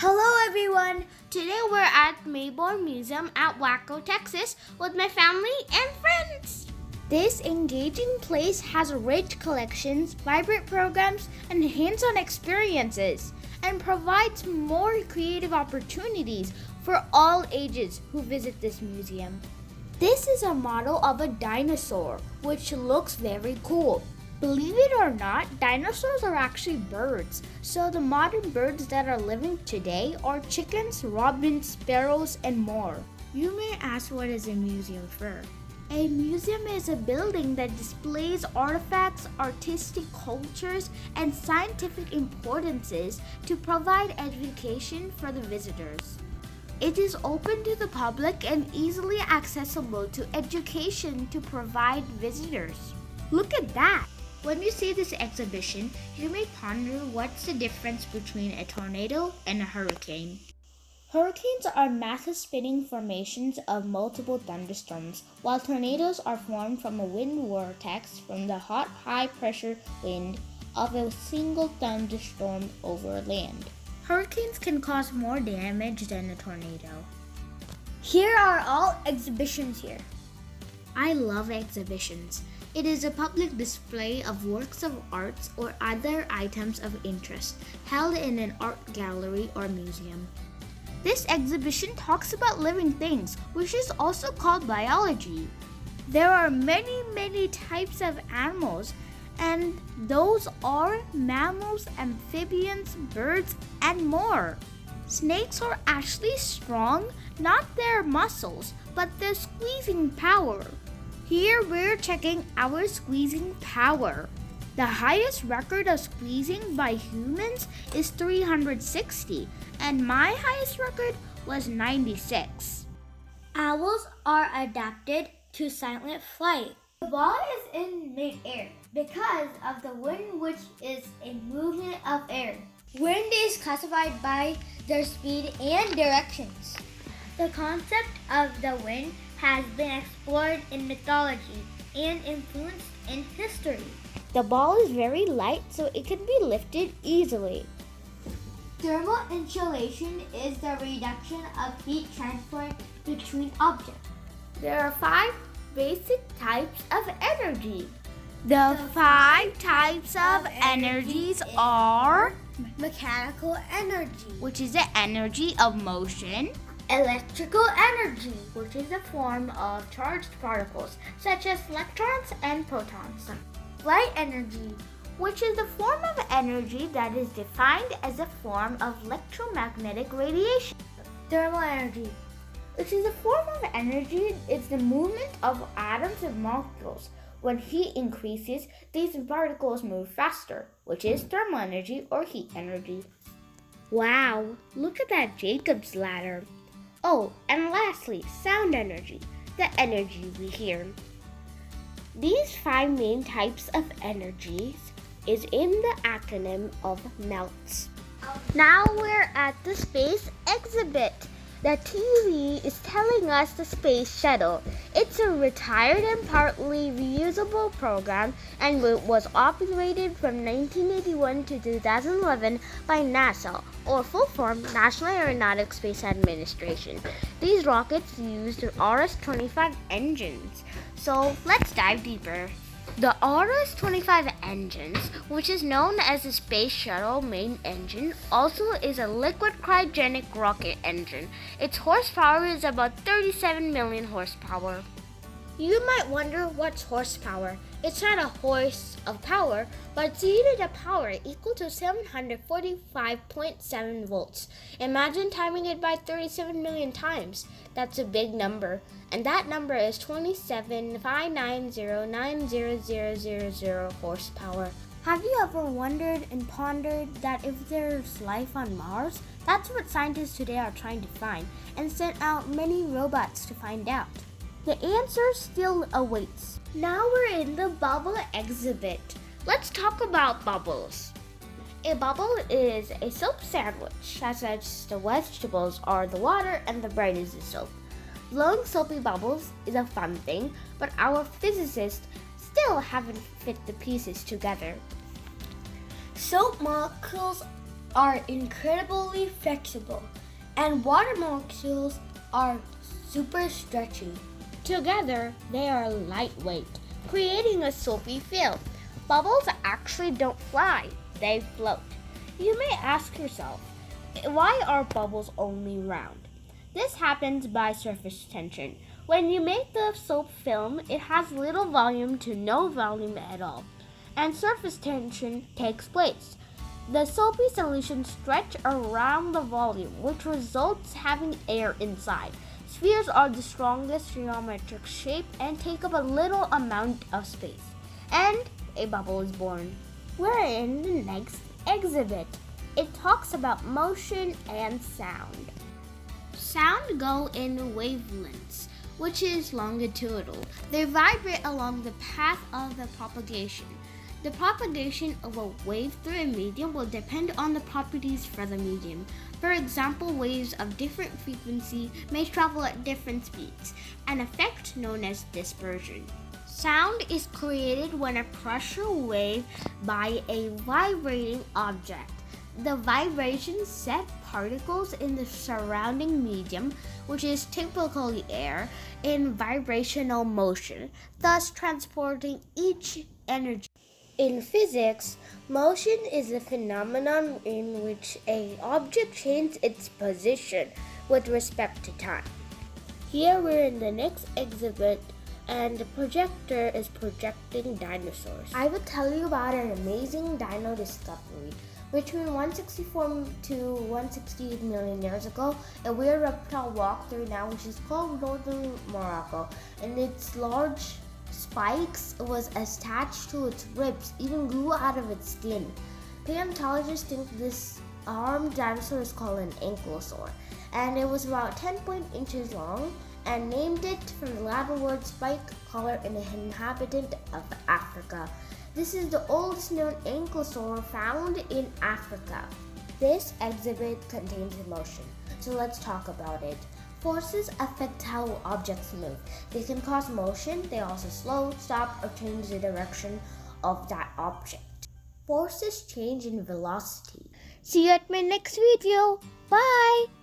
Hello everyone! Today we're at Mayborn Museum at Waco, Texas with my family and friends. This engaging place has rich collections, vibrant programs, and hands-on experiences, and provides more creative opportunities for all ages who visit this museum. This is a model of a dinosaur, which looks very cool. Believe it or not, dinosaurs are actually birds. So the modern birds that are living today are chickens, robins, sparrows, and more. You may ask, what is a museum for? A museum is a building that displays artifacts, artistic cultures, and scientific importances to provide education for the visitors. It is open to the public and easily accessible to education to provide visitors. Look at that! When you see this exhibition, you may ponder what's the difference between a tornado and a hurricane. Hurricanes are massive spinning formations of multiple thunderstorms, while tornadoes are formed from a wind vortex from the hot, high-pressure wind of a single thunderstorm over land. Hurricanes can cause more damage than a tornado. Here are all exhibitions here. I love exhibitions. It is a public display of works of arts or other items of interest held in an art gallery or museum. This exhibition talks about living things, which is also called biology. There are many types of animals, and those are mammals, amphibians, birds, and more. Snakes are actually strong, not their muscles, but their squeezing power. Here we're checking our squeezing power. The highest record of squeezing by humans is 360, and my highest record was 96. Owls are adapted to silent flight. The ball is in mid-air because of the wind, which is a movement of air. Wind is classified by their speed and directions. The concept of the wind has been explored in mythology and influenced in history. The ball is very light, so it can be lifted easily. Thermal insulation is the reduction of heat transport between objects. There are 5 basic types of energy. The 5 types of energies are mechanical energy, which is the energy of motion. Electrical energy, which is a form of charged particles, such as electrons and protons. Light energy, which is a form of energy that is defined as a form of electromagnetic radiation. Thermal energy, which is a form of energy, is the movement of atoms and molecules. When heat increases, these particles move faster, which is thermal energy or heat energy. Wow, look at that Jacob's ladder. Oh, and lastly, sound energy, the energy we hear. These 5 main types of energies is in the acronym of MELTS. Now we're at the space exhibit. The TV is telling us the space shuttle. It's a retired and partly reusable program and was operated from 1981 to 2011 by NASA, or full form National Aeronautics Space Administration. These rockets used RS-25 engines. So let's dive deeper. The RS-25 engines, which is known as the Space Shuttle main engine, also is a liquid cryogenic rocket engine. Its horsepower is about 37 million horsepower. You might wonder what's horsepower. It's not a horse of power, but it's a unit of power equal to 745.7 volts. Imagine timing it by 37 million times. That's a big number. And that number is 27,590,90000 horsepower. Have you ever wondered and pondered that if there's life on Mars? That's what scientists today are trying to find, and sent out many robots to find out. The answer still awaits. Now we're in the bubble exhibit. Let's talk about bubbles. A bubble is a soap sandwich, as the vegetables are the water and the bread is the soap. Blowing soapy bubbles is a fun thing, but our physicists still haven't fit the pieces together. Soap molecules are incredibly flexible, and water molecules are super stretchy. Together, they are lightweight, creating a soapy film. Bubbles actually don't fly, they float. You may ask yourself, why are bubbles only round? This happens by surface tension. When you make the soap film, it has little volume to no volume at all, and surface tension takes place. The soapy solution stretch around the volume, which results having air inside. Spheres are the strongest geometric shape and take up a little amount of space. And a bubble is born. We're in the next exhibit. It talks about motion and sound. Sound go in wavelengths, which is longitudinal. They vibrate along the path of the propagation. The propagation of a wave through a medium will depend on the properties for the medium. For example, waves of different frequency may travel at different speeds, an effect known as dispersion. Sound is created when a pressure wave by a vibrating object. The vibrations set particles in the surrounding medium, which is typically air, in vibrational motion, thus transporting each energy. In physics, motion is a phenomenon in which an object changes its position with respect to time. Here we're in the next exhibit, and the projector is projecting dinosaurs. I will tell you about an amazing dino discovery. Between 164 to 168 million years ago, a weird reptile walked through now, which is called northern Morocco, and its large spikes was attached to its ribs, even grew out of its skin. Paleontologists think this armed dinosaur is called an ankylosaur, and it was about 10 inches long, and named it from the Latin word spike, collar, and an inhabitant of Africa. This is the oldest known ankylosaur found in Africa. This exhibit contains emotion, so let's talk about it. Forces affect how objects move. They can cause motion, they also slow, stop, or change the direction of that object. Forces change in velocity. See you at my next video. Bye!